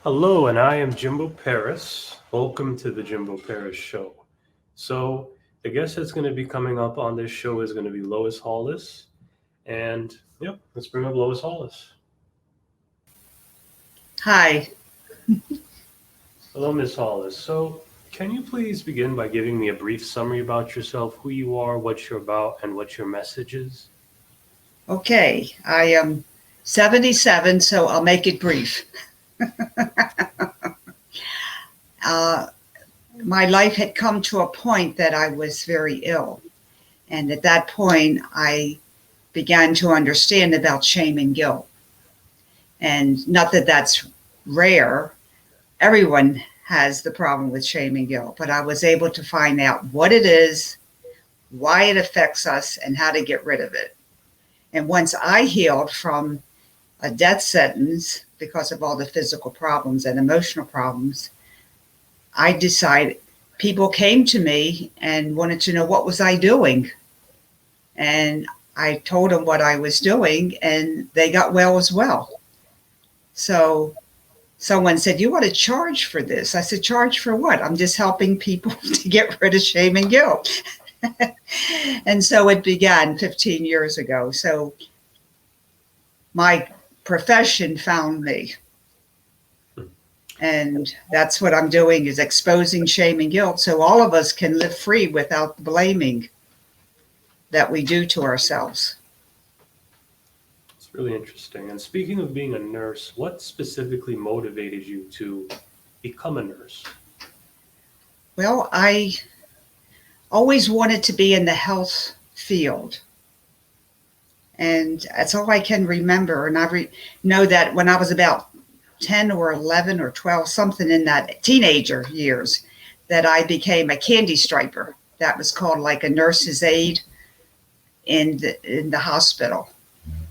Hello, and I am Jimbo Paris. Welcome to the Jimbo Paris Show. So, the guest that's going to be coming up on this show is going to be Lois Hollis. And, yep, let's bring up Lois Hollis. Hi. Hello, Miss Hollis. So, can you please begin by giving me a brief summary about yourself, who you are, what you're about, and what your message is? Okay. I am 77, so I'll make it brief. uh, my life had come to a point that I was very ill. And at that point, I began to understand about shame and guilt. And not that that's rare, everyone has the problem with shame and guilt, but I was able to find out what it is, why it affects us, and how to get rid of it. And once I healed from a death sentence because of all the physical problems and emotional problems, I decided people came to me and wanted to know what was I doing. And I told them what I was doing and they got well as well. So someone said, "You want to charge for this?" I said, "Charge for what? I'm just helping people to get rid of shame and guilt." And so it began 15 years ago. So my profession found me. And that's what I'm doing, is exposing shame and guilt so all of us can live free without the blaming that we do to ourselves. It's really interesting. And speaking of being a nurse, what specifically motivated you to become a nurse? Well, I always wanted to be in the health field. And that's all I can remember. And know that when I was about 10 or 11 or 12, something in that teenager years, that I became a candy striper. That was called like a nurse's aide in the hospital.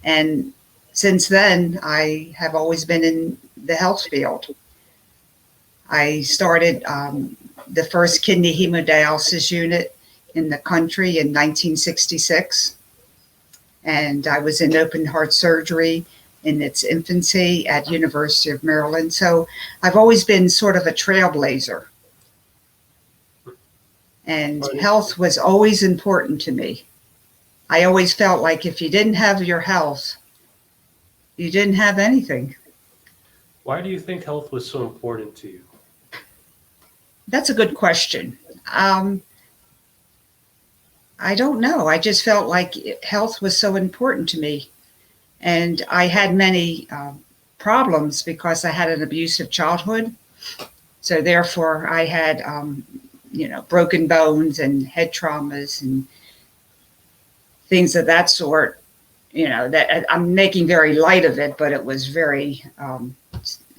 And since then, I have always been in the health field. I started the first kidney hemodialysis unit in the country in 1966. And I was in open heart surgery in its infancy at University of Maryland. So I've always been sort of a trailblazer. And health was always important to me. I always felt like if you didn't have your health, you didn't have anything. Why do you think health was so important to you? That's a good question. I don't know. I just felt like health was so important to me. And I had many problems because I had an abusive childhood. So therefore, I had, broken bones and head traumas and things of that sort. That I'm making very light of it, but it was very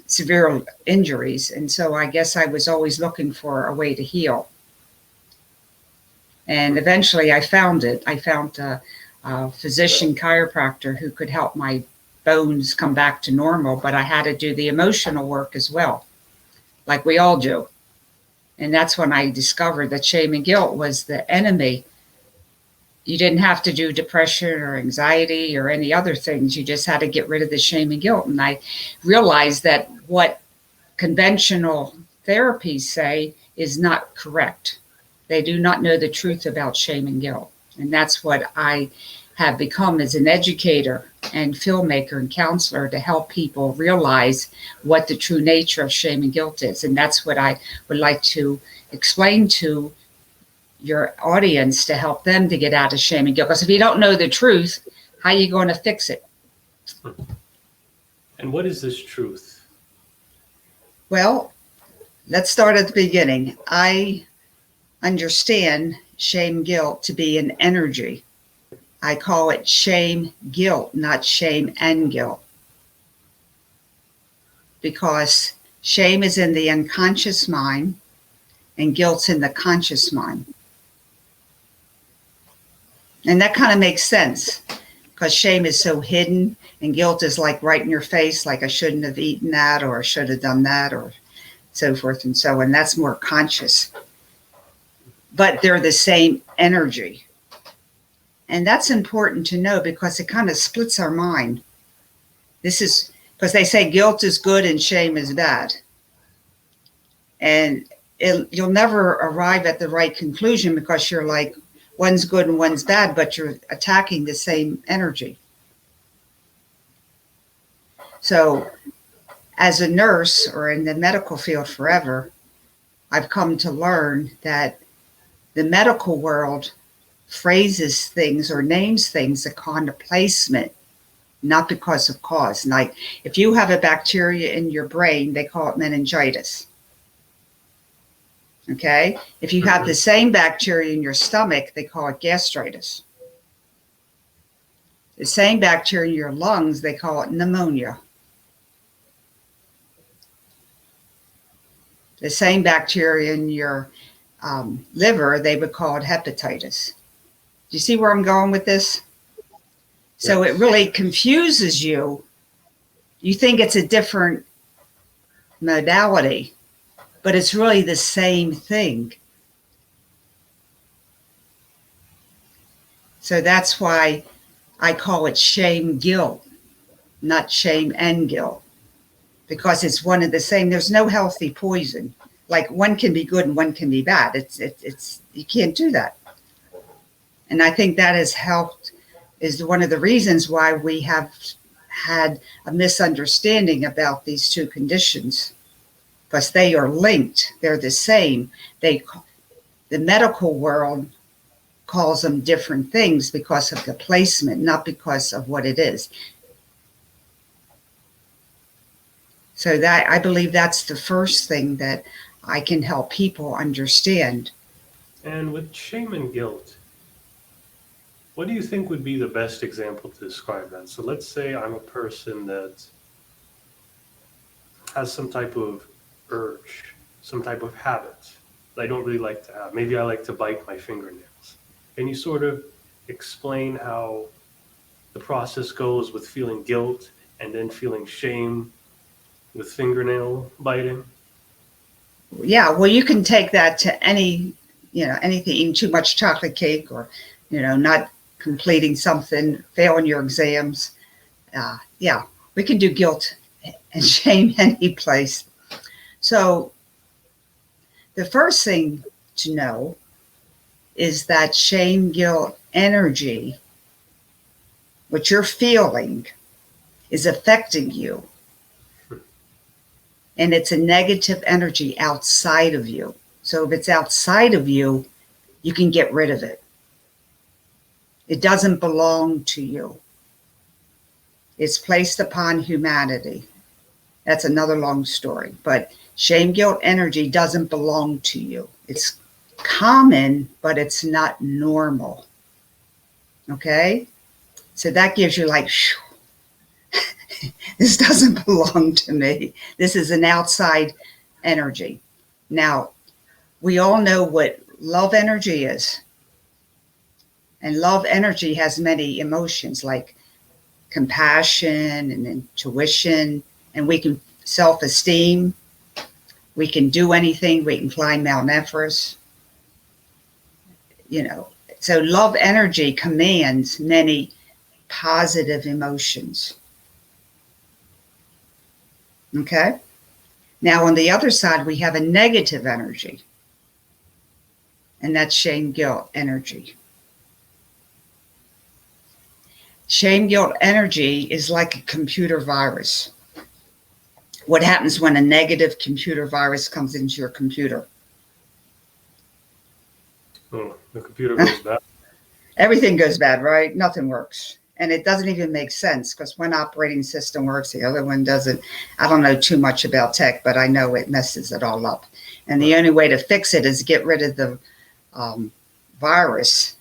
severe injuries. And so I guess I was always looking for a way to heal. And eventually I found it. I found a physician chiropractor who could help my bones come back to normal, but I had to do the emotional work as well, like we all do. And that's when I discovered that shame and guilt was the enemy. You didn't have to do depression or anxiety or any other things. You just had to get rid of the shame and guilt. And I realized that what conventional therapies say is not correct. They do not know the truth about shame and guilt. And that's what I have become as an educator and filmmaker and counselor, to help people realize what the true nature of shame and guilt is. And that's what I would like to explain to your audience, to help them to get out of shame and guilt. Because if you don't know the truth, how are you going to fix it? And what is this truth? Well, let's start at the beginning. I understand shame guilt to be an energy. I call it shame guilt, not shame and guilt. Because shame is in the unconscious mind and guilt's in the conscious mind. And that kind of makes sense, because shame is so hidden and guilt is like right in your face, like I shouldn't have eaten that, or I should have done that, or so forth and so on. That's more conscious. But they're the same energy. And that's important to know because it kind of splits our mind. This is Because they say guilt is good and shame is bad. And you'll never arrive at the right conclusion because you're like, one's good and one's bad, but you're attacking the same energy. So as a nurse or in the medical field forever, I've come to learn that the medical world phrases things or names things upon the placement, not because of cause. Like if you have a bacteria in your brain, they call it meningitis. Okay? If you have the same bacteria in your stomach, they call it gastritis. The same bacteria in your lungs, they call it pneumonia. The same bacteria in your liver, they would call it hepatitis. Do you see where I'm going with this? So it really confuses you. You think it's a different modality, but it's really the same thing. So that's why I call it shame guilt, not shame and guilt, because it's one and the same. There's no healthy poison. Like one can be good and one can be bad. It's you can't do that. And I think that has helped, is one of the reasons why we have had a misunderstanding about these two conditions, because they are linked. They're the same. The medical world calls them different things because of the placement, not because of what it is. So that, I believe that's the first thing that I can help people understand. And with shame and guilt, what do you think would be the best example to describe that? So let's say I'm a person that has some type of urge, some type of habit that I don't really like to have. Maybe I like to bite my fingernails. Can you sort of explain how the process goes with feeling guilt and then feeling shame with fingernail biting? Yeah, well, you can take that to any, anything, eating too much chocolate cake or, not completing something, failing your exams. Yeah, we can do guilt and shame any place. So the first thing to know is that shame, guilt, energy, what you're feeling, is affecting you. And it's a negative energy outside of you. So if it's outside of you, you can get rid of it. It doesn't belong to you. It's placed upon humanity. That's another long story. But shame, guilt, energy doesn't belong to you. It's common, but it's not normal. Okay? So that gives you like, this doesn't belong to me. This is an outside energy. Now, we all know what love energy is. And love energy has many emotions like compassion and intuition, and we can self-esteem. We can do anything. We can climb Mount Everest. So love energy commands many positive emotions. Okay? Now, on the other side, we have a negative energy, and that's shame, guilt energy. Shame, guilt energy is like a computer virus. What happens when a negative computer virus comes into your computer? Oh, the computer goes bad. Everything goes bad, right? Nothing works. And it doesn't even make sense because one operating system works, the other one doesn't. I don't know too much about tech, but I know it messes it all up. And the only way to fix it is get rid of the virus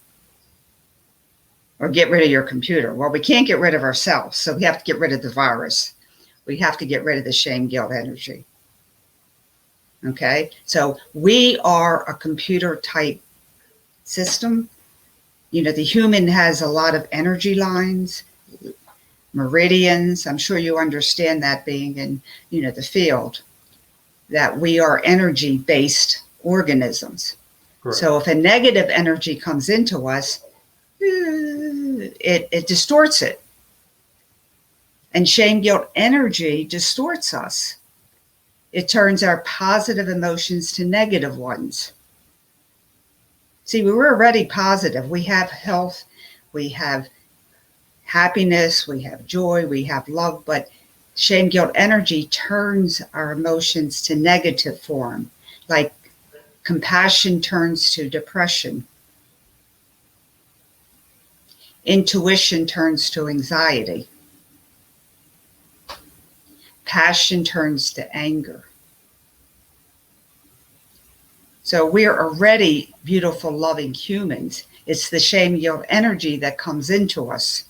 or get rid of your computer. Well, we can't get rid of ourselves, so we have to get rid of the virus. We have to get rid of the shame, guilt energy. Okay? So we are a computer type system. The human has a lot of energy lines, meridians. I'm sure you understand that being in, the field, that we are energy-based organisms. Correct. So if a negative energy comes into us, it distorts it. And shame guilt energy distorts us. It turns our positive emotions to negative ones. See, we were already positive. We have health, we have happiness, we have joy, we have love, but shame guilt energy turns our emotions to negative form, like compassion turns to depression, intuition turns to anxiety, passion turns to anger. So we're already beautiful, loving humans. It's the shame guilt energy that comes into us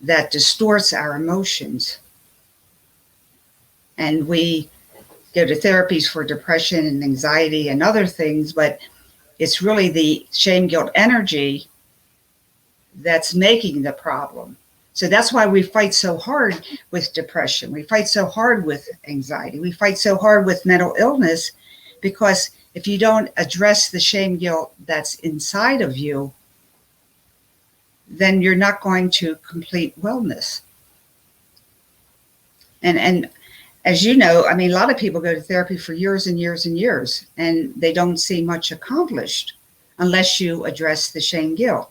that distorts our emotions. And we go to therapies for depression and anxiety and other things, but it's really the shame guilt energy that's making the problem. So that's why we fight so hard with depression. We fight so hard with anxiety. We fight so hard with mental illness, because if you don't address the shame guilt that's inside of you, then you're not going to complete wellness. And as you know, I mean, a lot of people go to therapy for years and years and years, and they don't see much accomplished unless you address the shame guilt.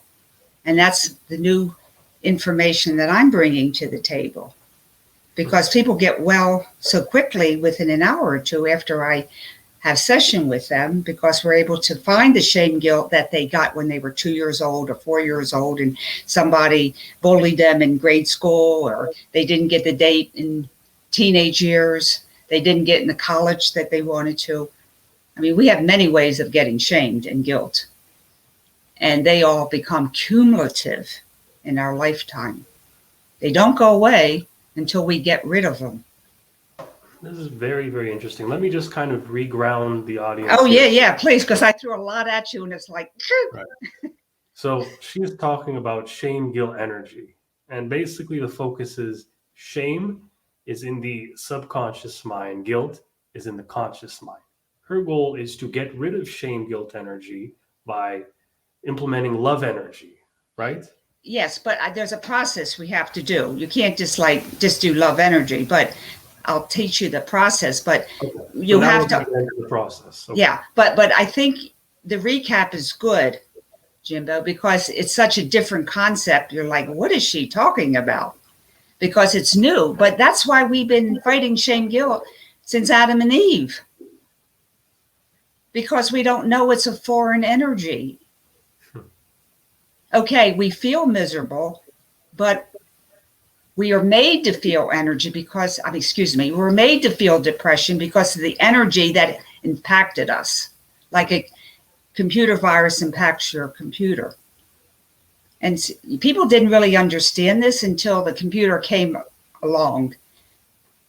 And that's the new information that I'm bringing to the table, because people get well so quickly within an hour or two after I have session with them, because we're able to find the shame guilt that they got when they were 2 years old or 4 years old, and somebody bullied them in grade school, or they didn't get the date in teenage years, they didn't get in the college that they wanted to. I mean, we have many ways of getting shamed and guilt, and they all become cumulative in our lifetime. They don't go away until we get rid of them. This is very, very interesting. Let me just kind of reground the audience. Oh, here. yeah, please, because I threw a lot at you, and it's like... Right. So she's talking about shame guilt energy. And basically the focus is shame is in the subconscious mind, guilt is in the conscious mind. Her goal is to get rid of shame guilt energy by implementing love energy, right? Yes, but there's a process we have to do. You can't just do love energy, but I'll teach you the process. But Okay. you So have to. The process. Okay. Yeah, but I think the recap is good, Jimbo, because it's such a different concept. You're like, what is she talking about? Because it's new. But that's why we've been fighting shame guilt since Adam and Eve. Because we don't know it's a foreign energy. Okay, we feel miserable, but we are made to feel energy because, we're made to feel depression because of the energy that impacted us, like a computer virus impacts your computer. And people didn't really understand this until the computer came along.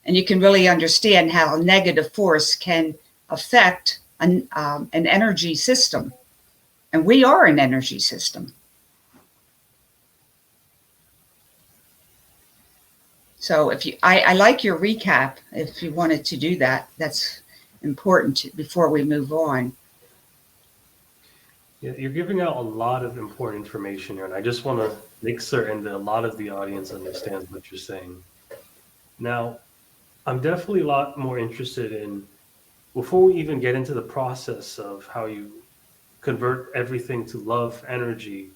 And you can really understand how a negative force can affect an energy system. And we are an energy system. So I like your recap. If you wanted to do that, that's important before we move on. Yeah, you're giving out a lot of important information here, and I just want to make certain that a lot of the audience understands what you're saying. Now, I'm definitely a lot more interested in, before we even get into the process of how you convert everything to love energy,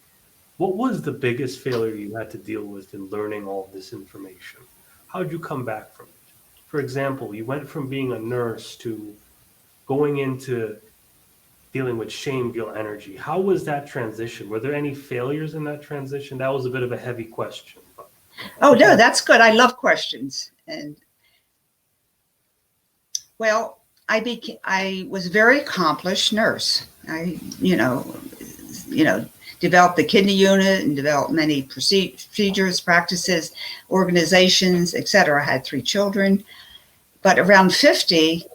what was the biggest failure you had to deal with in learning all this information? How did you come back from it? For example, you went from being a nurse to going into dealing with shame guilt energy. How was that transition? Were there any failures in that transition? That was a bit of a heavy question. But... Oh, no, that's good. I love questions. And well, I was a very accomplished nurse. I developed the kidney unit and developed many procedures, practices, organizations, etc. I had 3 children. But around 50,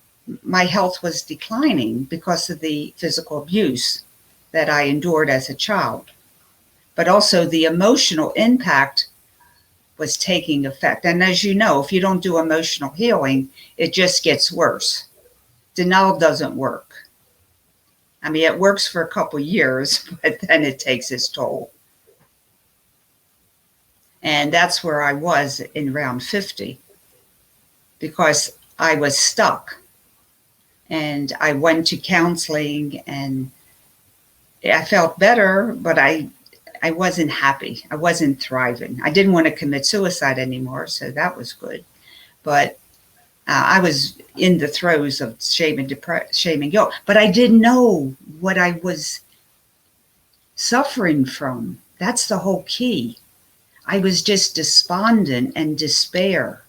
my health was declining because of the physical abuse that I endured as a child. But also the emotional impact was taking effect. And as you know, if you don't do emotional healing, it just gets worse. Denial doesn't work. I mean, it works for a couple years, but then it takes its toll. And that's where I was in around 50, because I was stuck. And I went to counseling and I felt better, but I wasn't happy. I wasn't thriving. I didn't want to commit suicide anymore, so that was good. But I was in the throes of shame and guilt, but I didn't know what I was suffering from. That's the whole key. I was just despondent and despair.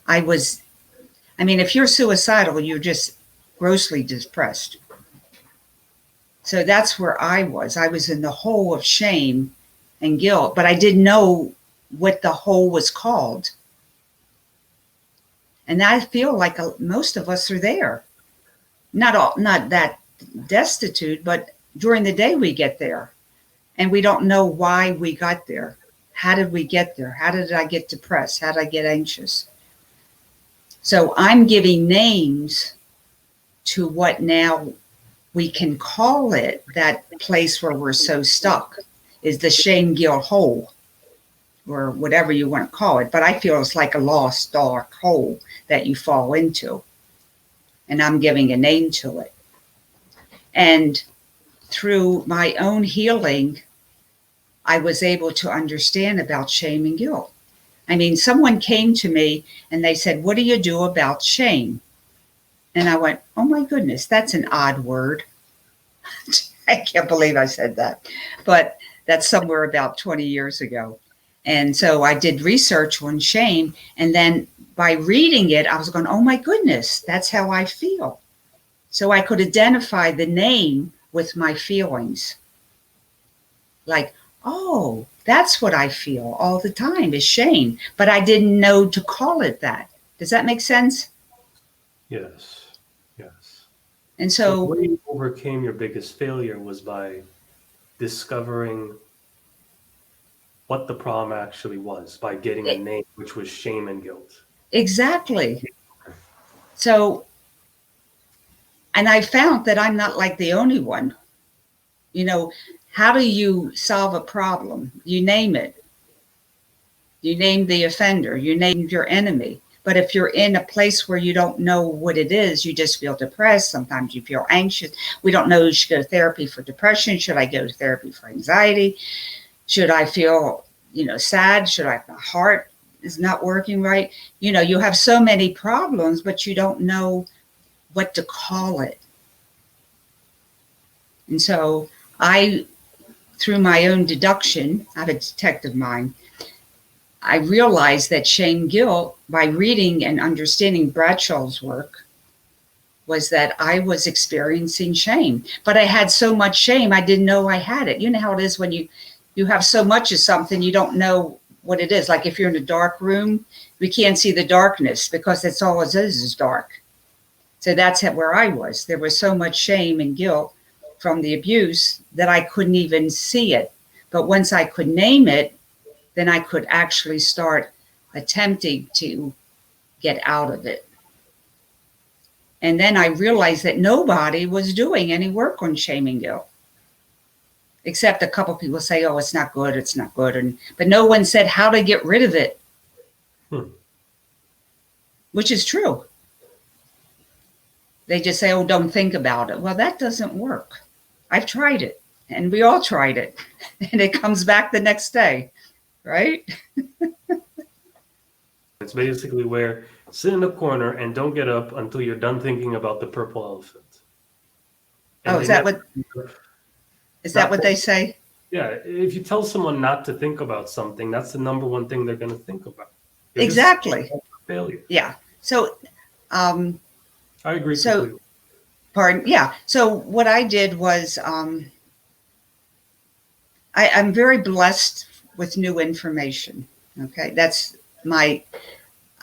If you're suicidal, you're just grossly depressed. So that's where I was. I was in the hole of shame and guilt, but I didn't know what the hole was called. And I feel like most of us are there. Not that destitute, but during the day we get there. And we don't know why we got there. How did we get there? How did I get depressed? How did I get anxious? So I'm giving names to what now we can call it, that place where we're so stuck, is the shame guilt hole, or whatever you want to call it. But I feel it's like a lost dark hole that you fall into. And I'm giving a name to it. And through my own healing, I was able to understand about shame and guilt. Someone came to me and they said, "What do you do about shame?" And I went, "Oh my goodness, that's an odd word." I can't believe I said that. But that's somewhere about 20 years ago. And so I did research on shame. And then by reading it, I was going, "Oh my goodness, that's how I feel." So I could identify the name with my feelings. Like, oh, that's what I feel all the time, is shame. But I didn't know to call it that. Does that make sense? Yes. Yes. And So the so, way you overcame your biggest failure was by discovering what the problem actually was, by getting a name, which was shame and guilt. exactly. So, and I found that I'm not like the only one. How do you solve a problem? You name it. You name the offender, you name your enemy. But if you're in a place where you don't know what it is, you just feel depressed. Sometimes you feel anxious. We don't know, you should go to therapy for depression. Should I go to therapy for anxiety? Should I feel, sad? My heart is not working right? You have so many problems, but you don't know what to call it. And so through my own deduction, I have a detective mind, I realized that shame guilt, by reading and understanding Bradshaw's work, was that I was experiencing shame. But I had so much shame, I didn't know I had it. You know how it is when you have so much of something, you don't know what it is. Like if you're in a dark room, we can't see the darkness because that's all it is dark. So that's where I was. There was so much shame and guilt from the abuse that I couldn't even see it. But once I could name it, then I could actually start attempting to get out of it. And then I realized that nobody was doing any work on shame and guilt, except a couple people say, "Oh, it's not good, it's not good." But no one said how to get rid of it, which is true. They just say, "Oh, don't think about it." Well, that doesn't work. I've tried it, and we all tried it, and it comes back the next day. Right? It's basically where sit in a corner and don't get up until you're done thinking about the purple elephant. And Is that what they say? Yeah. If you tell someone not to think about something, that's the number one thing they're going to think about. Exactly. Failure. Yeah. So, I agree completely. Pardon? Yeah. So what I did was, I'm very blessed with new information. Okay.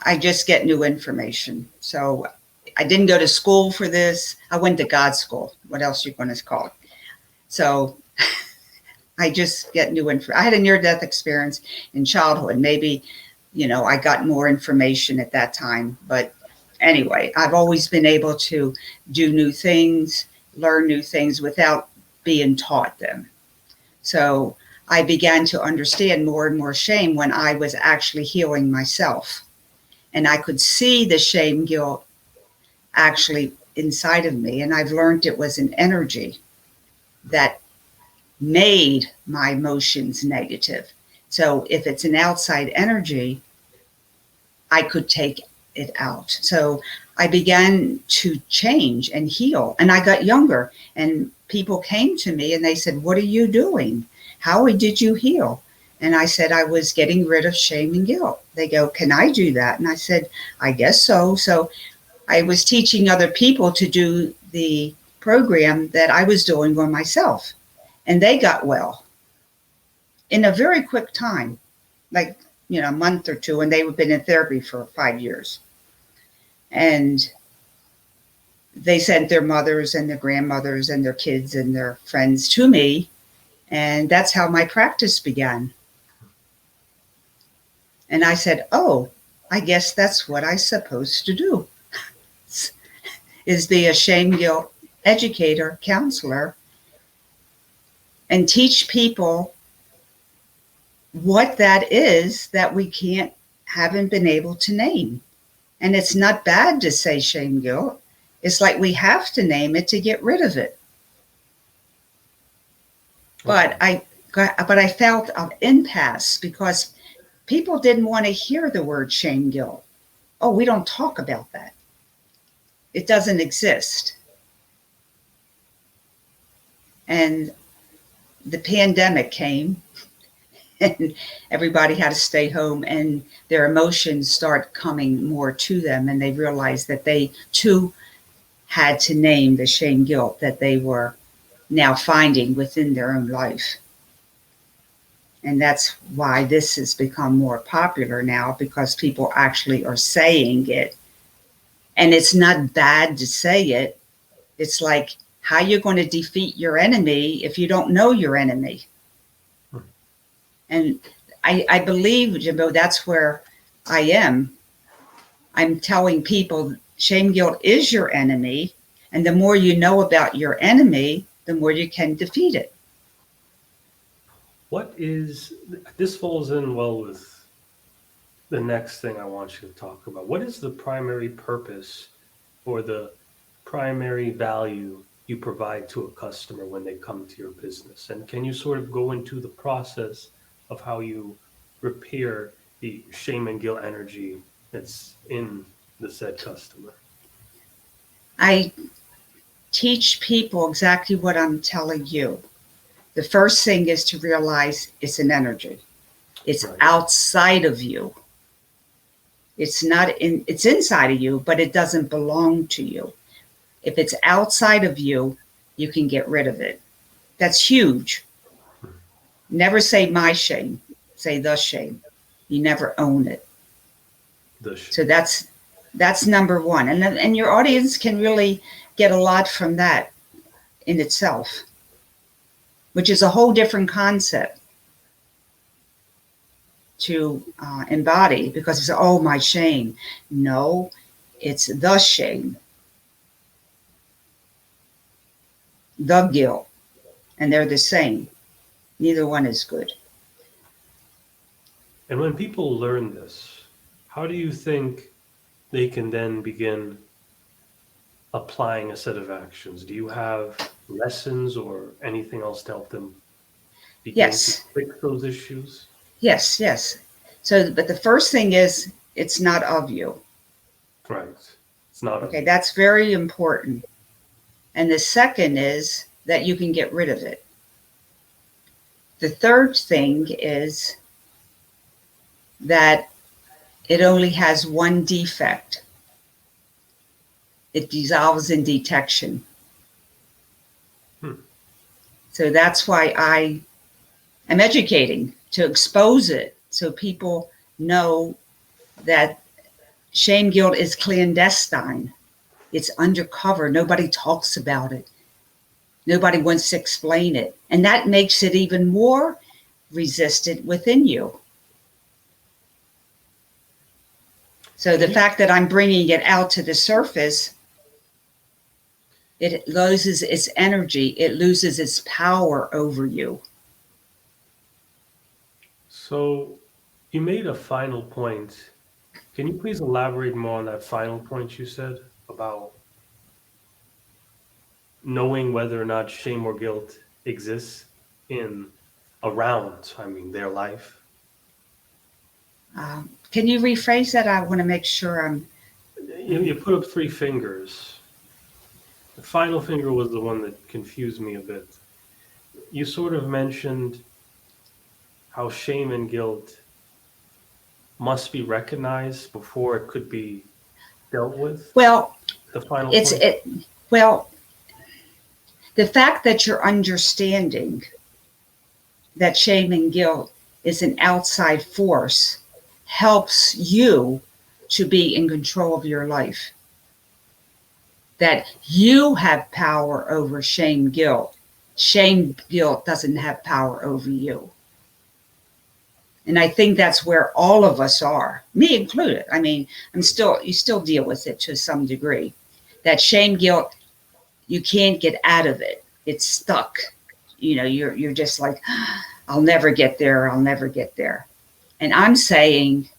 I just get new information. So I didn't go to school for this. I went to God school. What else are you going to call it? So I just get new info. I had a near-death experience in childhood. Maybe, I got more information at that time. But anyway, I've always been able to do new things, learn new things without being taught them. So I began to understand more and more shame when I was actually healing myself. And I could see the shame guilt actually inside of me. And I've learned it was an energy that made my emotions negative. So if it's an outside energy, I could take it out. So I began to change and heal. And I got younger, and people came to me and they said, "What are you doing? How did you heal?" And I said, "I was getting rid of shame and guilt." They go, "Can I do that?" And I said, "I guess so." So I was teaching other people to do the program that I was doing on myself. And they got well in a very quick time, like, a month or two, and they've been in therapy for 5 years. And they sent their mothers and their grandmothers and their kids and their friends to me. And that's how my practice began. And I said, "Oh, I guess that's what I'm supposed to do, is be a ShameGuilt educator, counselor, and teach people what that is that we haven't been able to name." And it's not bad to say shame guilt. It's like we have to name it to get rid of it. But I felt an impasse because people didn't want to hear the word shame guilt. Oh, we don't talk about that. It doesn't exist. And the pandemic came, and everybody had to stay home, and their emotions start coming more to them, and they realized that they too had to name the shame guilt that they were now finding within their own life. And that's why this has become more popular now, because people actually are saying it. And it's not bad to say it. It's like, how you're going to defeat your enemy if you don't know your enemy. And I believe, Jimbo, that's where I am. I'm telling people shame guilt is your enemy. And the more you know about your enemy, the more you can defeat it. This falls in well with the next thing I want you to talk about. What is the primary purpose or the primary value you provide to a customer when they come to your business? And can you sort of go into the process of how you repair the shame and guilt energy that's in the said customer? I teach people exactly what I'm telling you. The first thing is to realize it's an energy. It's Right. outside of you. It's inside of you, but it doesn't belong to you. If it's outside of you, you can get rid of it. That's huge. Never say my shame, say the shame. You never own it. So that's number one. And your audience can really get a lot from that in itself, which is a whole different concept to embody, because it's, oh, my shame. No, it's the shame, the guilt, and they're the same. Neither one is good. And when people learn this, how do you think they can then begin applying a set of actions? Do you have lessons or anything else to help them begin to Yes, fix those issues? yes. So, but the first thing is, it's not of you. Right. It's not Okay, that's very important. And the second is that you can get rid of it. The third thing is that it only has one defect. It dissolves in detection. So that's why I am educating, to expose it so people know that shame guilt is clandestine. It's undercover. Nobody talks about it. Nobody wants to explain it. And that makes it even more resistant within you. So the fact that I'm bringing it out to the surface, it loses its energy. It loses its power over you. So you made a final point. Can you please elaborate more on that final point you said about knowing whether or not shame or guilt exists in around, I mean, their life? Can you rephrase that? I want to make sure I'm. You put up three fingers. The final finger was the one that confused me a bit. You sort of mentioned how shame and guilt must be recognized before it could be dealt with. Well, The final it's point. it. Well, the fact that you're understanding that shame and guilt is an outside force helps you to be in control of your life. That you have power over shame guilt. Shame guilt doesn't have power over you. And I think that's where all of us are, me included. I mean, you still deal with it to some degree. That shame guilt, you can't get out of it. It's stuck. You're just like, I'll never get there. I'll never get there. And I'm saying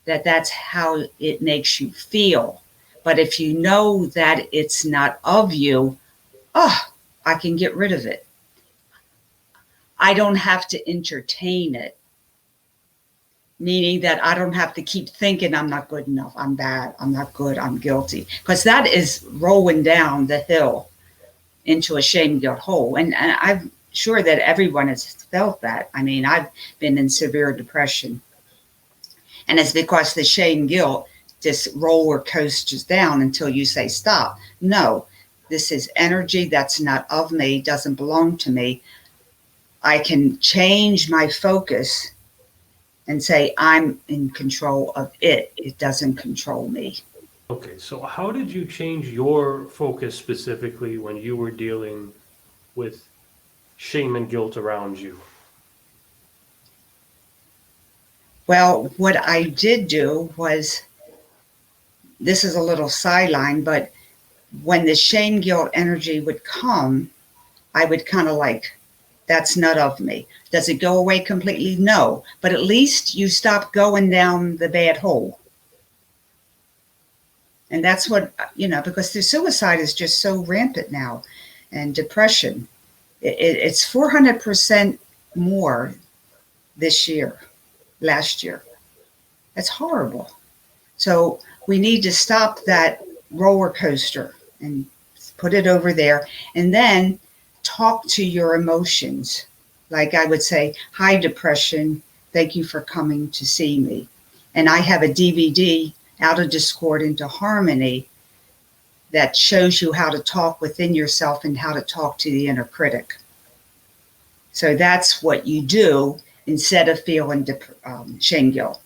that that's how it makes you feel. But if you know that it's not of you, I can get rid of it. I don't have to entertain it, meaning that I don't have to keep thinking I'm not good enough, I'm bad, I'm not good, I'm guilty. Because that is rolling down the hill into a shame guilt hole. And I'm sure that everyone has felt that. I mean, I've been in severe depression. And it's because the shame guilt just roller coasters down until you say, stop. No, this is energy that's not of me, doesn't belong to me. I can change my focus and say, I'm in control of it. It doesn't control me. Okay, so how did you change your focus specifically when you were dealing with shame and guilt around you? Well, what I did do was, this is a little sideline, but when the shame guilt energy would come, I would kind of like, that's not of me. Does it go away completely? No. But at least you stop going down the bad hole. And that's what, because the suicide is just so rampant now, and depression. It's 400% more this year, last year. That's horrible. So we need to stop that roller coaster and put it over there, and then talk to your emotions. Like I would say, hi, depression. Thank you for coming to see me. And I have a DVD, Out of Discord into Harmony, that shows you how to talk within yourself and how to talk to the inner critic. So that's what you do instead of feeling shame guilt.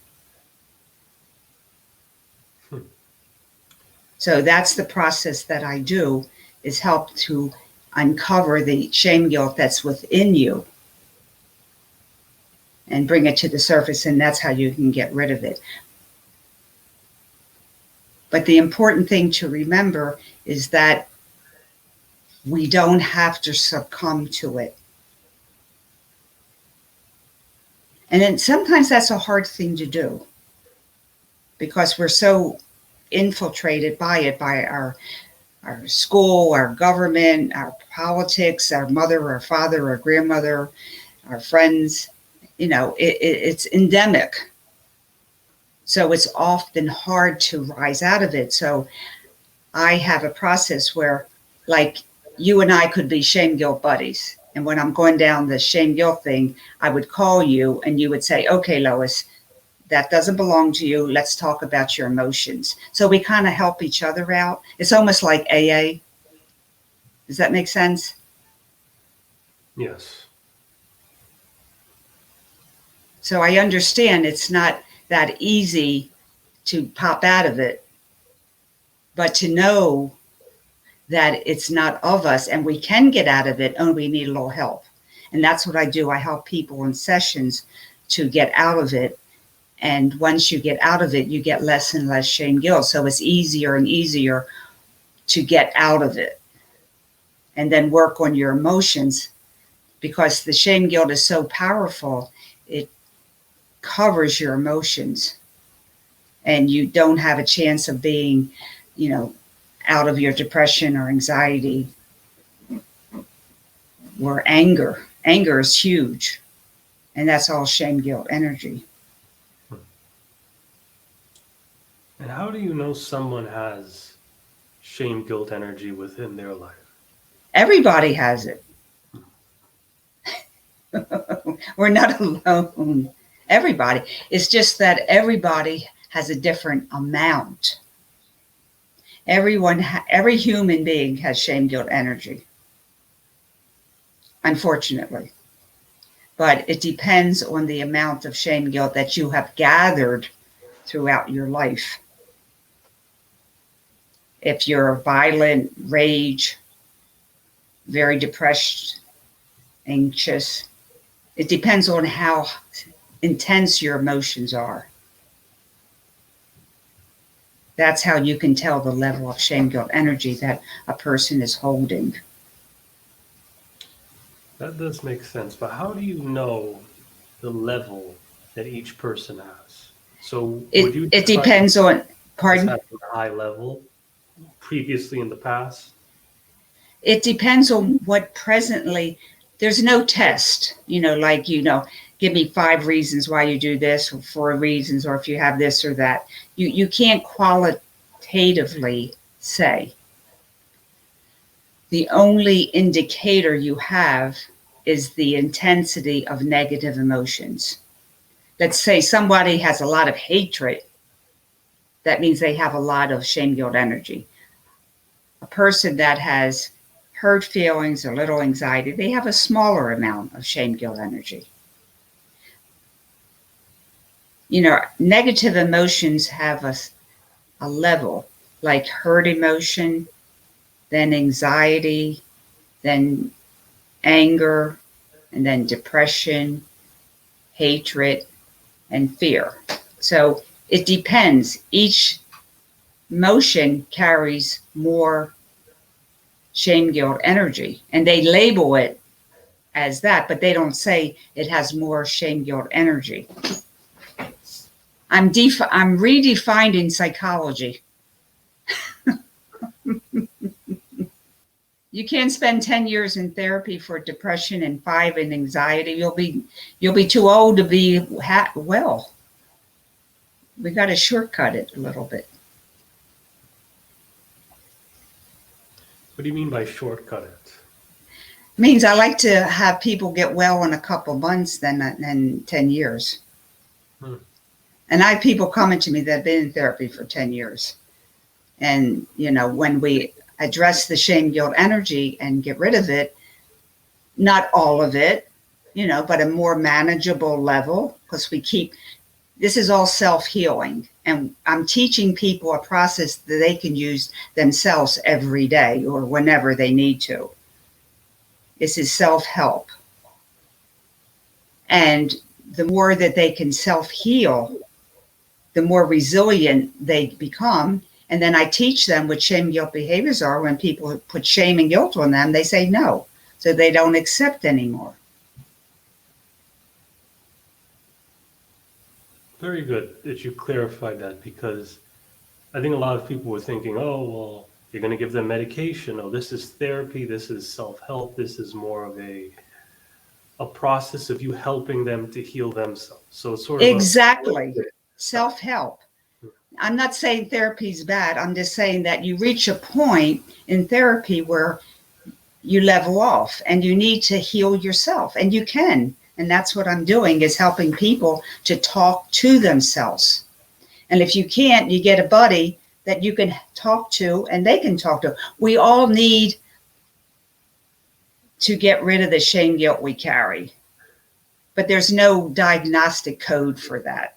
So that's the process that I do, is help to uncover the shame guilt that's within you and bring it to the surface, and that's how you can get rid of it. But the important thing to remember is that we don't have to succumb to it. And then sometimes that's a hard thing to do because we're so infiltrated by it, by our school, our government, our politics, our mother, our father, our grandmother, our friends. It's endemic. So it's often hard to rise out of it. So I have a process where, like, you and I could be shame guilt buddies. And when I'm going down the shame guilt thing, I would call you and you would say, okay, Lois, that doesn't belong to you. Let's talk about your emotions. So we kind of help each other out. It's almost like AA. Does that make sense? Yes. So I understand it's not that easy to pop out of it, but to know that it's not of us and we can get out of it, only we need a little help. And that's what I do. I help people in sessions to get out of it. And once you get out of it, you get less and less shame guilt. So it's easier and easier to get out of it and then work on your emotions, because the shame guilt is so powerful. It covers your emotions, and you don't have a chance of being, out of your depression or anxiety or anger. Anger is huge, and that's all shame, guilt, energy. And how do you know someone has shame, guilt, energy within their life? Everybody has it. We're not alone. Everybody. It's just that everybody has a different amount. Every human being has shame, guilt, energy, unfortunately. But it depends on the amount of shame, guilt that you have gathered throughout your life. If you're violent, rage, very depressed, anxious, it depends on how intense your emotions are. That's how you can tell the level of shame, guilt, energy that a person is holding. That does make sense, but how do you know the level that each person has? So would you It describe depends on, as pardon? having a high level previously in the past? It depends on what presently, there's no test, give me 5 reasons why you do this, or 4 reasons, or if you have this or that. You can't qualitatively say. The only indicator you have is the intensity of negative emotions. Let's say somebody has a lot of hatred. That means they have a lot of shame, guilt, energy. A person that has hurt feelings or little anxiety, they have a smaller amount of shame, guilt, energy. Negative emotions have a level, like hurt emotion, then anxiety, then anger, and then depression, hatred, and fear. So it depends. Each emotion carries more shame, guilt, energy, and they label it as that, but they don't say it has more shame, guilt, energy. I'm redefining psychology. You can't spend 10 years in therapy for depression and 5 in anxiety. You'll be too old to be well. We got to shortcut it a little bit. What do you mean by shortcut it? Means I like to have people get well in a couple months than 10 years. And I have people coming to me that have been in therapy for 10 years. And, when we address the shame, guilt, energy and get rid of it, not all of it, but a more manageable level, because this is all self-healing. And I'm teaching people a process that they can use themselves every day or whenever they need to. This is self-help. And the more that they can self-heal, the more resilient they become. And then I teach them what shame, guilt behaviors are. When people put shame and guilt on them, they say no. So they don't accept anymore. Very good that you clarified that, because I think a lot of people were thinking, oh, well, you're going to give them medication. Oh, this is therapy. This is self-help. This is more of a process of you helping them to heal themselves. So it's sort of exactly self-help. I'm not saying therapy is bad. I'm just saying that you reach a point in therapy where you level off and you need to heal yourself, and you can. And that's what I'm doing, is helping people to talk to themselves. And if you can't, you get a buddy that you can talk to and they can talk to. We all need to get rid of the shame, guilt we carry. But there's no diagnostic code for that.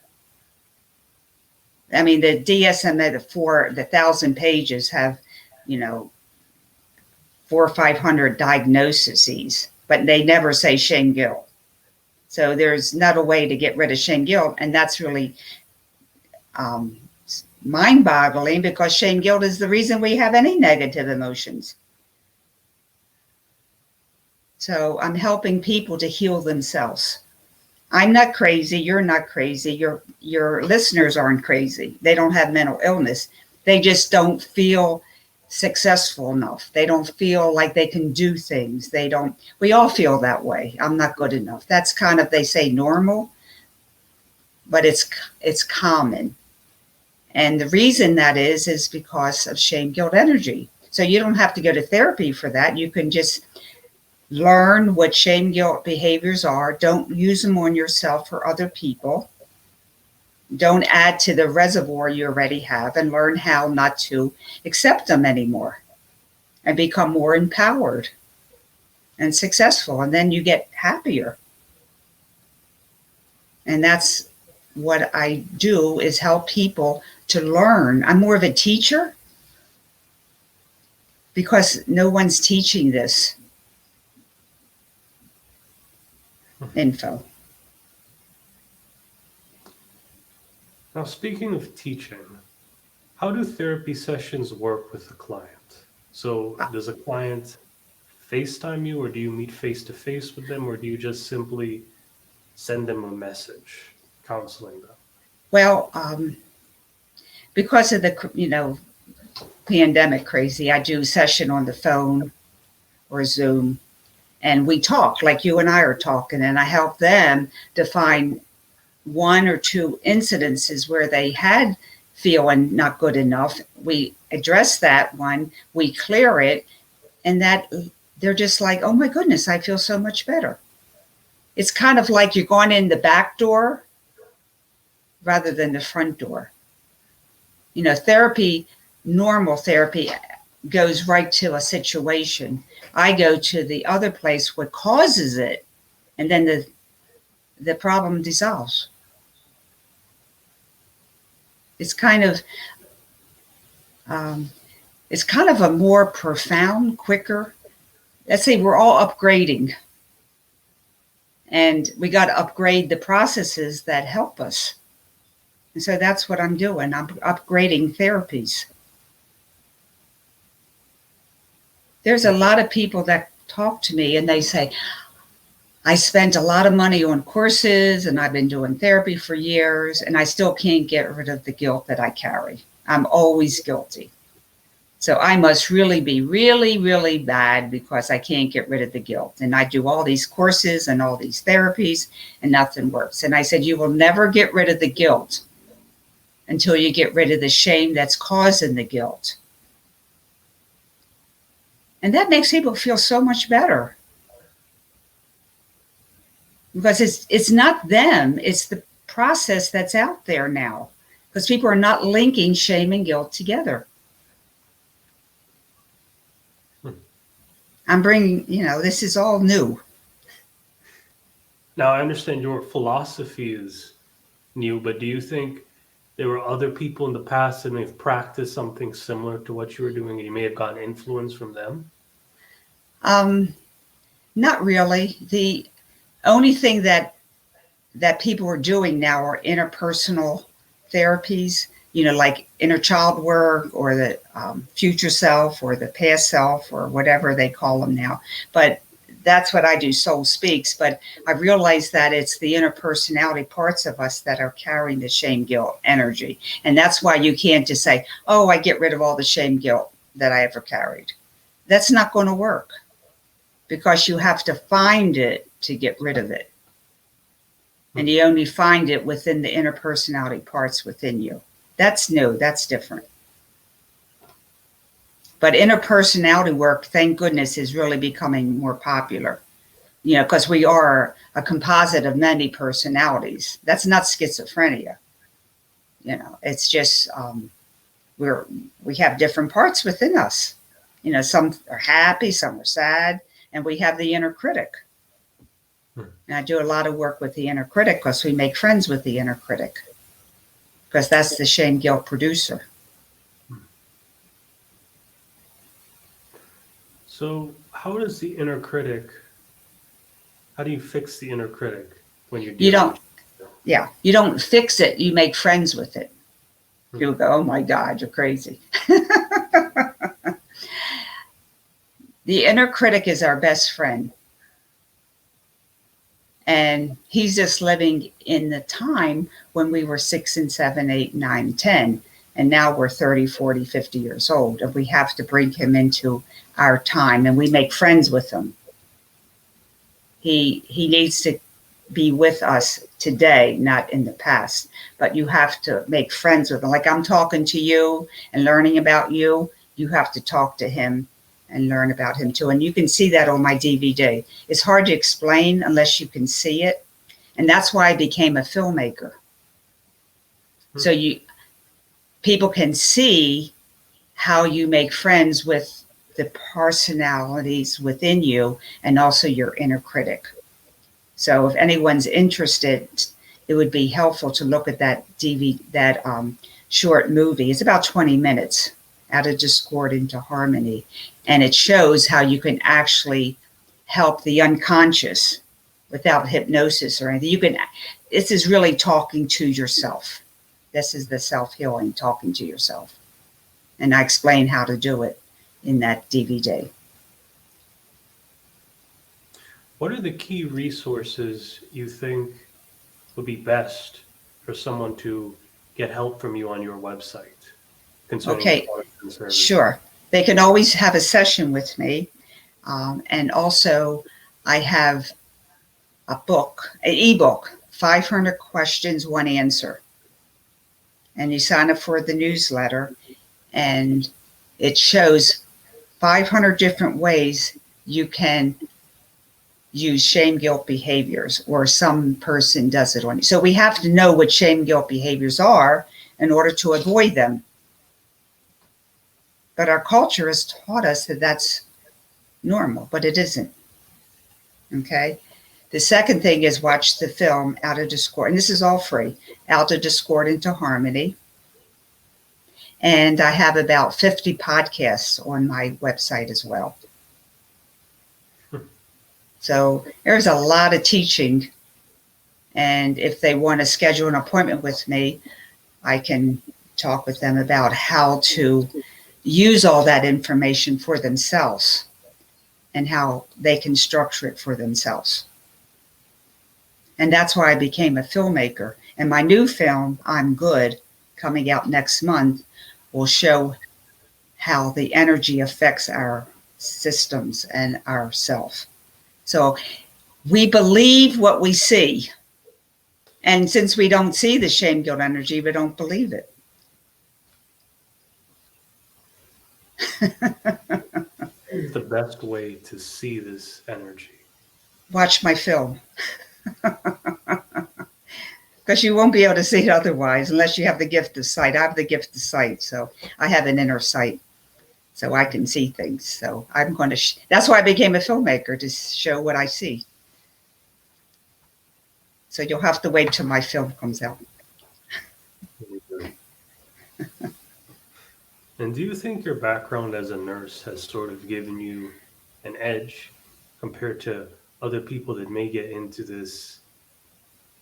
I mean, the DSM, the 1,000 pages have, 400 or 500 diagnoses, but they never say shame, guilt. So there's not a way to get rid of shame, guilt. And that's really mind-boggling, because shame, guilt is the reason we have any negative emotions. So I'm helping people to heal themselves. I'm not crazy. You're not crazy. Your listeners aren't crazy. They don't have mental illness. They just don't feel successful enough. They don't feel like they can do things. They don't. We all feel that way. I'm not good enough. That's kind of, they say, normal, but it's common. And the reason that is because of shame guilt energy. So you don't have to go to therapy for that. You can just learn what shame guilt behaviors are. Don't use them on yourself or other people. Don't add to the reservoir you already have, and learn how not to accept them anymore and become more empowered and successful. And then you get happier. And that's what I do, is help people to learn. I'm more of a teacher because no one's teaching this info. Now, speaking of teaching, how do therapy sessions work with the client? So does a client FaceTime you, or do you meet face to face with them, or do you just simply send them a message counseling them? Well, because of the pandemic crazy, I do a session on the phone or Zoom, and we talk like you and I are talking, and I help them define one or two incidences where they had feeling not good enough. We address that one, we clear it, and that they're just like, oh my goodness, I feel so much better. It's kind of like you're going in the back door rather than the front door. Therapy, normal therapy, goes right to a situation. I go to the other place, what causes it, and then the problem dissolves. It's kind of a more profound, quicker. Let's say we're all upgrading, and we got to upgrade the processes that help us. And so that's what I'm doing. I'm upgrading therapies. There's a lot of people that talk to me and they say, I spent a lot of money on courses and I've been doing therapy for years and I still can't get rid of the guilt that I carry. I'm always guilty. So I must really be really, really bad because I can't get rid of the guilt. And I do all these courses and all these therapies and nothing works. And I said, you will never get rid of the guilt until you get rid of the shame that's causing the guilt. And that makes people feel so much better. Because it's not them, it's the process that's out there now. Because people are not linking shame and guilt together. I'm bringing, this is all new. Now, I understand your philosophy is new, but do you think there were other people in the past and they've practiced something similar to what you were doing and you may have gotten influence from them? Not really. The only thing that people are doing now are interpersonal therapies, like inner child work or the future self or the past self or whatever they call them now. But that's what I do, Soul Speaks. But I realize that it's the interpersonality parts of us that are carrying the shame guilt energy. And that's why you can't just say, oh, I get rid of all the shame guilt that I ever carried. That's not going to work because you have to find it to get rid of it. And you only find it within the interpersonality parts within you. That's new. That's different. But interpersonality work, thank goodness, is really becoming more popular. Because we are a composite of many personalities. That's not schizophrenia. It's just we have different parts within us. Some are happy, some are sad, and we have the inner critic. And I do a lot of work with the inner critic because we make friends with the inner critic. Because that's the shame guilt producer. So how does the inner critic, how do you fix the inner critic when you're You don't fix it, you make friends with it. You'll go, oh my God, you're crazy. The inner critic is our best friend. And he's just living in the time when we were 6 and 7, 8, 9, 10. And now we're 30, 40, 50 years old. And we have to bring him into our time, and we make friends with him. He needs to be with us today, not in the past. But you have to make friends with him. Like I'm talking to you and learning about you, you have to talk to him and learn about him too. And you can see that on my DVD. It's hard to explain unless you can see it. And that's why I became a filmmaker. So people can see how you make friends with the personalities within you and also your inner critic. So if anyone's interested, it would be helpful to look at that short movie. It's about 20 minutes, Out of Discord into Harmony. And it shows how you can actually help the unconscious without hypnosis or anything. This is really talking to yourself. This is the self-healing, talking to yourself. And I explain how to do it in that DVD. What are the key resources you think would be best for someone to get help from you on your website concerning Okay, products and services? Sure. They can always have a session with me. And also, I have an ebook, 500 Questions, One Answer. And you sign up for the newsletter, and it shows 500 different ways you can use shame guilt behaviors, or some person does it on you. So we have to know what shame guilt behaviors are in order to avoid them. But our culture has taught us that that's normal, but it isn't. Okay. The second thing is watch the film Out of Discord. And this is all free. Out of Discord into Harmony. And I have about 50 podcasts on my website as well. So there's a lot of teaching. And if they want to schedule an appointment with me, I can talk with them about how to use all that information for themselves and how they can structure it for themselves. And that's why I became a filmmaker. And my new film, I'm Good, coming out next month, will show how the energy affects our systems and ourself. So we believe what we see. And since we don't see the shame guilt energy, we don't believe it. What is the best way to see this energy? Watch my film. Because you won't be able to see it otherwise unless you have the gift of sight. I have the gift of sight, so I have an inner sight, so I can see things. So I'm going to, that's why I became a filmmaker, to show what I see. So you'll have to wait till my film comes out. And do you think your background as a nurse has sort of given you an edge compared to other people that may get into this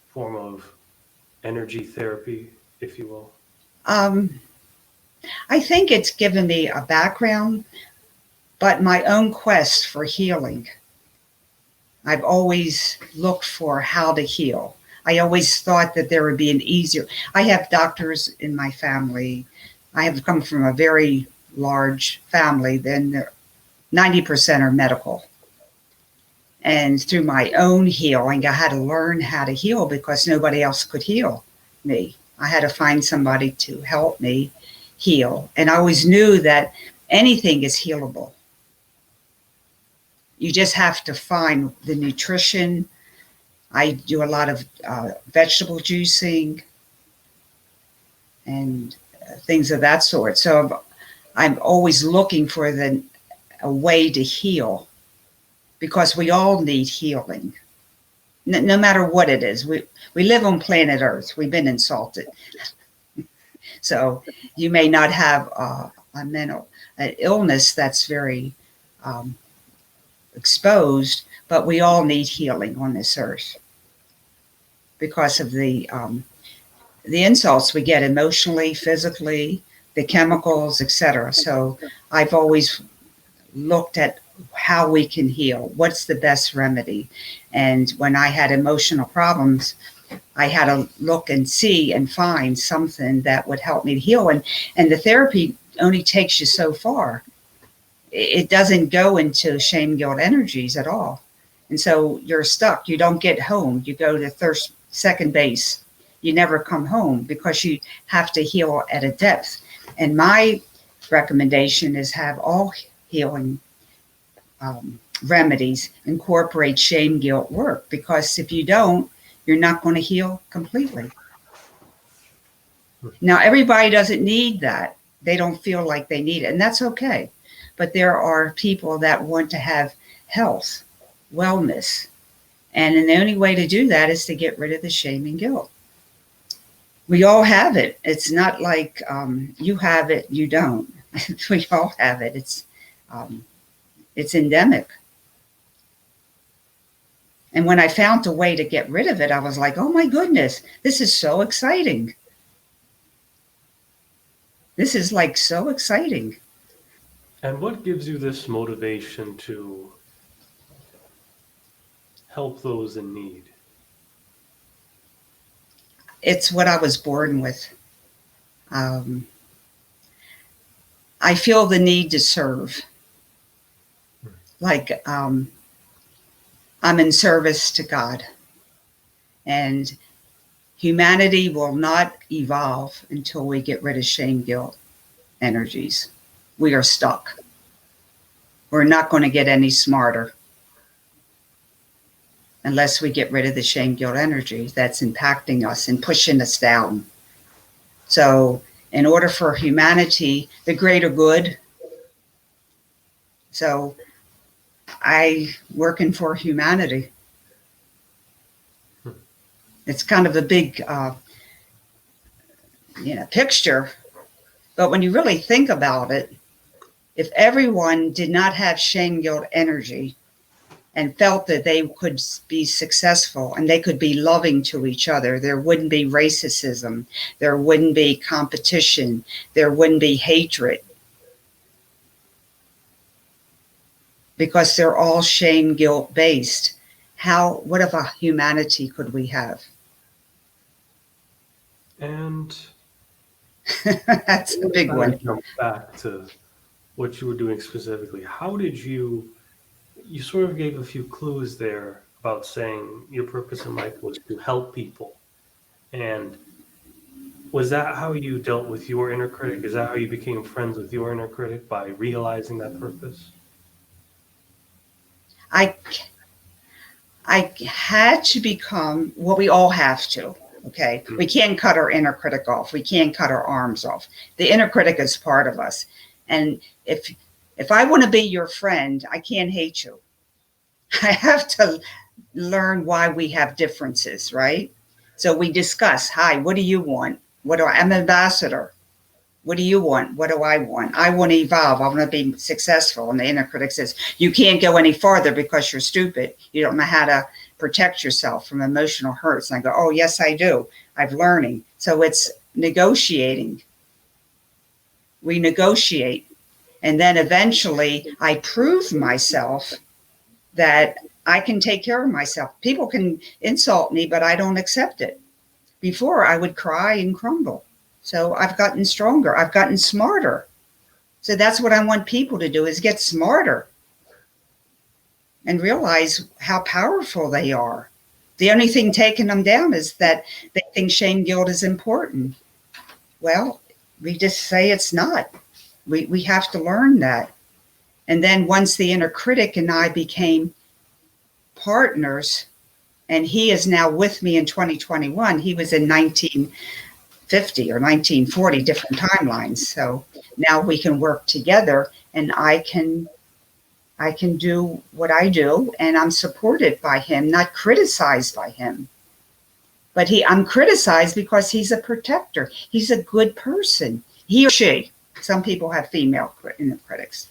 form of energy therapy, if you will? I think it's given me a background, but my own quest for healing. I've always looked for how to heal. I always thought that there would be an easier. I have doctors in my family. I have come from a very large family. Then 90% are medical. And through my own healing, I had to learn how to heal because nobody else could heal me. I had to find somebody to help me heal. And I always knew that anything is healable. You just have to find the nutrition. I do a lot of vegetable juicing and things of that sort. So I'm always looking for a way to heal, because we all need healing, no matter what it is. We live on planet Earth. We've been insulted. So you may not have a mental illness that's very exposed, but we all need healing on this earth because of the insults we get emotionally, physically, the chemicals, etc. So I've always looked at how we can heal. What's the best remedy? And when I had emotional problems, I had to look and see and find something that would help me to heal. And the therapy only takes you so far. It doesn't go into shame, guilt energies at all. And so you're stuck. You don't get home. You go to second base. You never come home because you have to heal at a depth. And my recommendation is have all healing remedies incorporate shame, guilt work, because if you don't, you're not going to heal completely. Now, everybody doesn't need that. They don't feel like they need it, and that's okay. But there are people that want to have health, wellness, and the only way to do that is to get rid of the shame and guilt. We all have it. It's not like you have it, you don't. We all have it. It's endemic. And when I found a way to get rid of it, I was like, oh my goodness, this is so exciting. This is like so exciting. And what gives you this motivation to help those in need? It's what I was born with. I feel the need to serve. Like I'm in service to God. And humanity will not evolve until we get rid of shame, guilt energies. We are stuck. We're not going to get any smarter unless we get rid of the shame, guilt energy that's impacting us and pushing us down. So in order for humanity, the greater good, so I working for humanity. It's kind of a big picture, but when you really think about it, if everyone did not have shame, guilt energy and felt that they could be successful and they could be loving to each other, there wouldn't be racism, there wouldn't be competition, there wouldn't be hatred, because they're all shame, guilt based. What of a humanity could we have? And that's a big one. Jump back to what you were doing specifically. How did you sort of gave a few clues there about saying your purpose in life was to help people. And was that how you dealt with your inner critic? Is that how you became friends with your inner critic, by realizing that purpose? I had to become, well, we all have to. Okay. Mm-hmm. We can't cut our inner critic off. We can't cut our arms off. The inner critic is part of us. And if I want to be your friend, I can't hate you. I have to learn why we have differences, right? So we discuss, hi, what do you want? I'm an ambassador. What do you want? What do I want? I want to evolve. I want to be successful. And the inner critic says, you can't go any farther because you're stupid. You don't know how to protect yourself from emotional hurts. And I go, oh, yes, I do. I'm learning. So it's negotiating. We negotiate. And then eventually I prove myself that I can take care of myself. People can insult me, but I don't accept it. Before I would cry and crumble. So I've gotten stronger. I've gotten smarter. So that's what I want people to do, is get smarter and realize how powerful they are. The only thing taking them down is that they think shame, guilt is important. Well, we just say it's not. We have to learn that. And then once the inner critic and I became partners, and he is now with me in 2021, he was in 1950 or 1940, different timelines. So now we can work together, and I can do what I do, and I'm supported by him, not criticized by him. But I'm criticized because he's a protector. He's a good person. He or she. Some people have female inner critics.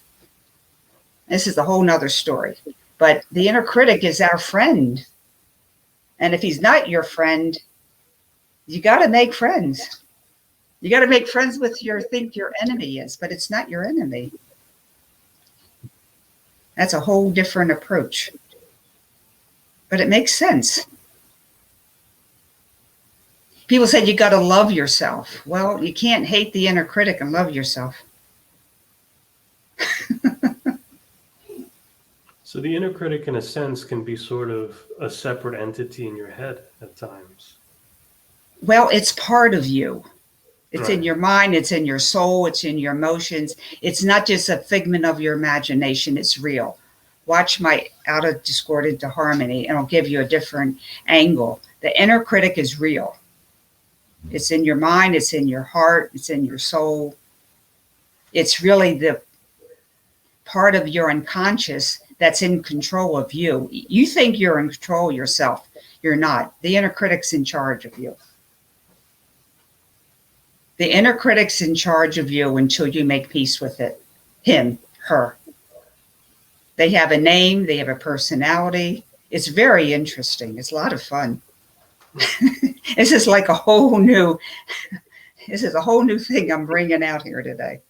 This is a whole nother story. But the inner critic is our friend. And if he's not your friend, you got to make friends. You got to make friends with think your enemy is, but it's not your enemy. That's a whole different approach. But it makes sense. People said you got to love yourself. Well, you can't hate the inner critic and love yourself. So the inner critic, in a sense, can be sort of a separate entity in your head at times. Well, it's part of you. It's Right. in your mind, it's in your soul, it's in your emotions. It's not just a figment of your imagination, it's real. Watch my Out of Discordant to Harmony, and I'll give you a different angle. The inner critic is real. It's in your mind, it's in your heart, it's in your soul. It's really the part of your unconscious that's in control of you. You think you're in control of yourself. You're not. The inner critic's in charge of you. The inner critic's in charge of you until you make peace with it. Him, her. They have a name, they have a personality. It's very interesting. It's a lot of fun. This is like a whole new thing I'm bringing out here today.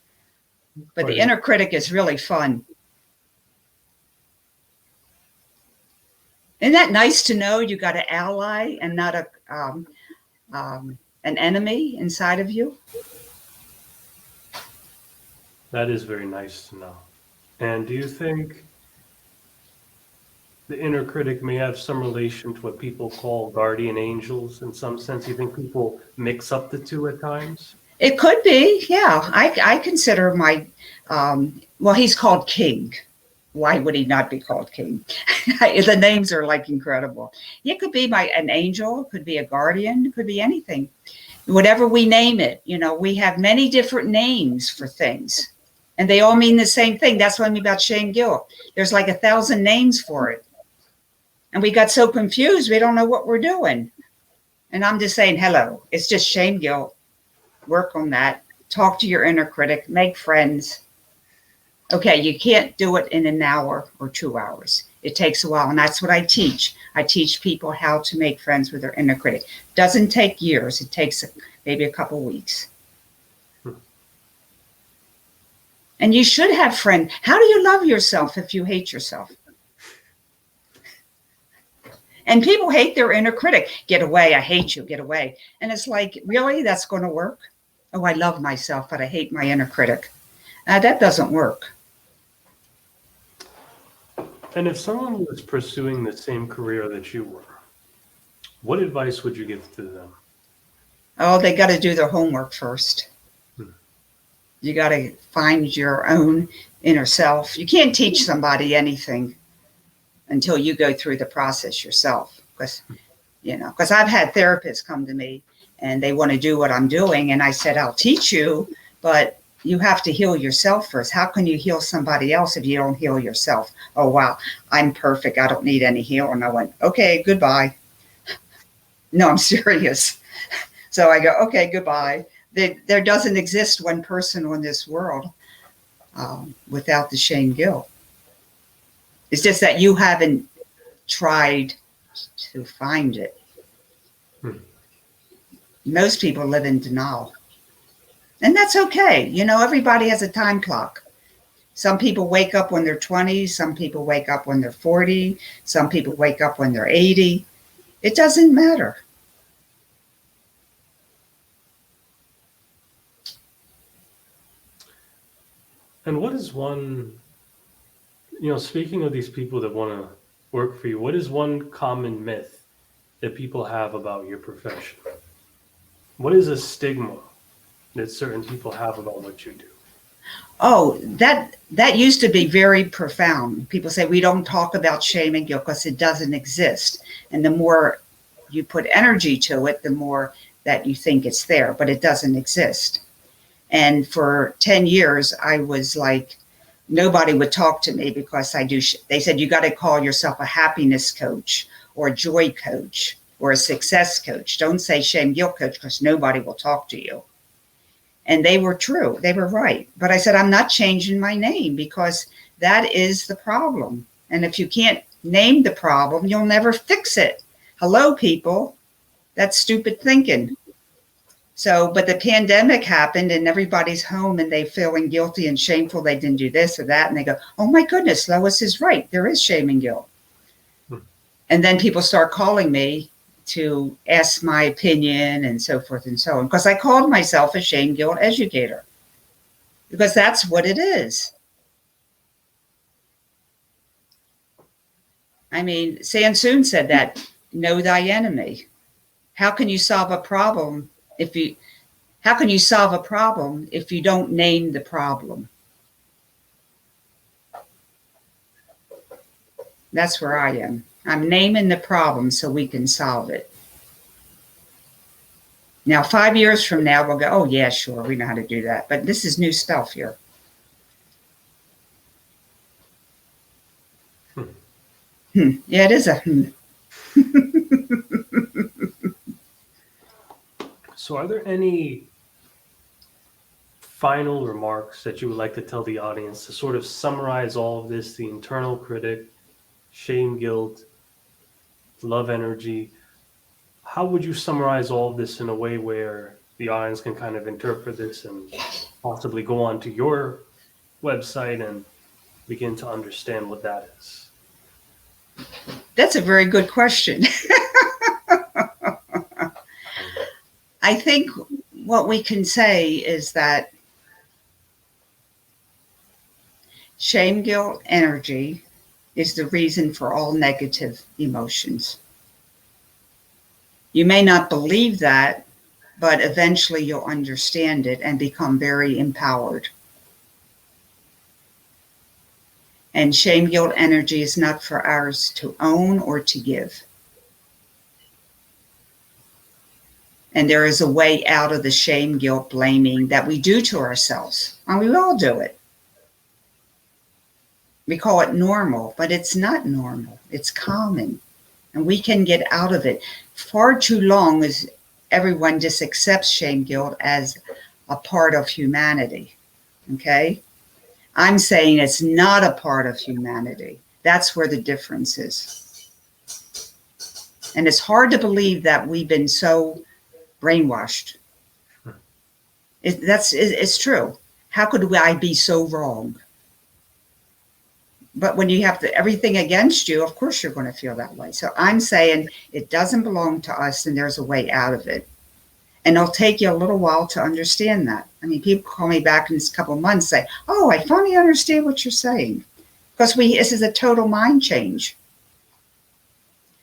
But the inner critic is really fun. Isn't that nice to know you got an ally and not an enemy inside of you? That is very nice to know. And do you think the inner critic may have some relation to what people call guardian angels in some sense? You think people mix up the two at times? It could be, yeah. I consider my, well, he's called King. Why would he not be called King? The names are like incredible. It could be an angel, it could be a guardian, it could be anything. Whatever we name it, we have many different names for things. And they all mean the same thing. That's what I mean about shame guilt. There's like 1,000 names for it. And we got so confused, we don't know what we're doing. And I'm just saying, hello, it's just shame guilt. Work on that. Talk to your inner critic, make friends. Okay, you can't do it in an hour or 2 hours. It takes a while, and that's what I teach. I teach people how to make friends with their inner critic. Doesn't take years. It takes maybe a couple weeks. And you should have friends. How do you love yourself if you hate yourself? And people hate their inner critic. Get away, I hate you, get away. And it's like, really, that's going to work? Oh, I love myself, but I hate my inner critic. That doesn't work. And if someone was pursuing the same career that you were, what advice would you give to them? Oh, they got to do their homework first. You got to find your own inner self. You can't teach somebody anything until you go through the process yourself. Because I've had therapists come to me and they want to do what I'm doing. And I said, I'll teach you, but you have to heal yourself first. How can you heal somebody else if you don't heal yourself? Oh, wow, I'm perfect. I don't need any healing. And I went, okay, goodbye. No, I'm serious. So I go, okay, goodbye. There doesn't exist one person on this world without the shame guilt. It's just that you haven't tried to find it. Most people live in denial. And that's okay. Everybody has a time clock. Some people wake up when they're 20. Some people wake up when they're 40. Some people wake up when they're 80. It doesn't matter. And what is one, speaking of these people that want to work for you, what is one common myth that people have about your profession? What is a stigma that certain people have about what you do? Oh, that used to be very profound. People say we don't talk about shame and guilt because it doesn't exist. And the more you put energy to it, the more that you think it's there, but it doesn't exist. And for 10 years, I was like, nobody would talk to me because they said, you got to call yourself a happiness coach or a joy coach or a success coach. Don't say shame guilt coach because nobody will talk to you. And they were true. They were right. But I said, I'm not changing my name because that is the problem. And if you can't name the problem, you'll never fix it. Hello, people. That's stupid thinking. So, but the pandemic happened and everybody's home and they feeling guilty and shameful they didn't do this or that. And they go, oh my goodness, Lois is right. There is shame and guilt. And then people start calling me to ask my opinion and so forth and so on. Because I called myself a ShameGuilt Educator. Because that's what it is. I mean, Sansoon said that, know thy enemy. How can you solve a problem if you don't name the problem? That's where I am. I'm naming the problem so we can solve it. Now, 5 years from now, we'll go, oh yeah, sure, we know how to do that. But this is new stuff here. Yeah, it is a So are there any final remarks that you would like to tell the audience to sort of summarize all of this, the internal critic, shame, guilt, love energy? How would you summarize all of this in a way where the audience can kind of interpret this and possibly go on to your website and begin to understand what that is? That's a very good question. I think what we can say is that shame, guilt, energy is the reason for all negative emotions. You may not believe that, but eventually you'll understand it and become very empowered. And shame, guilt, energy is not for ours to own or to give. And there is a way out of the shame, guilt, blaming that we do to ourselves. And we all do it. We call it normal, but it's not normal. It's common. And we can get out of it. Far too long as everyone just accepts shame, guilt as a part of humanity. Okay? I'm saying it's not a part of humanity. That's where the difference is. And it's hard to believe that we've been so brainwashed. It's true. How could I be so wrong? But when you have everything against you, of course you're going to feel that way. So I'm saying it doesn't belong to us and there's a way out of it. And it'll take you a little while to understand that. I mean, people call me back in a couple of months and say, oh, I finally understand what you're saying. Because this is a total mind change.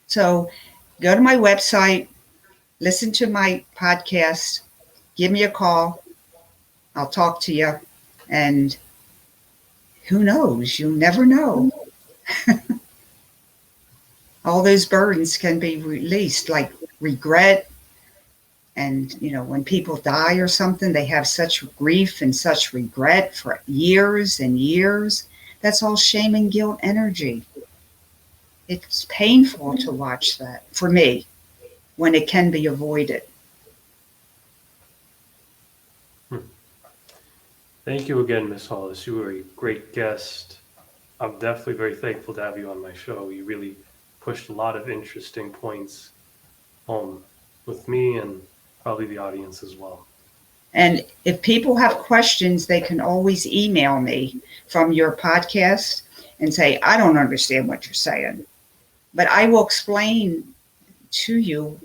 So go to my website, listen to my podcast, give me a call. I'll talk to you. And who knows? You'll never know. All those burdens can be released, like regret. And, when people die or something, they have such grief and such regret for years and years. That's all shame and guilt energy. It's painful to watch that, for me, when it can be avoided. Thank you again, Ms. Hollis. You were a great guest. I'm definitely very thankful to have you on my show. You really pushed a lot of interesting points home with me and probably the audience as well. And if people have questions, they can always email me from your podcast and say, I don't understand what you're saying. But I will explain to you,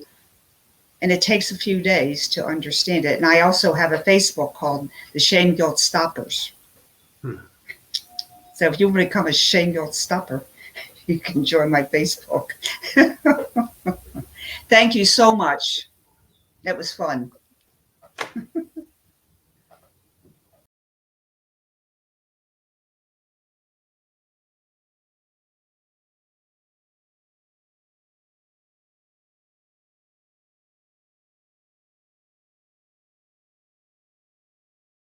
and it takes a few days to understand it. And I also have a Facebook called the Shameguilt Stoppers. So if you want to become a Shameguilt Stopper, you can join my Facebook. Thank you so much. That was fun.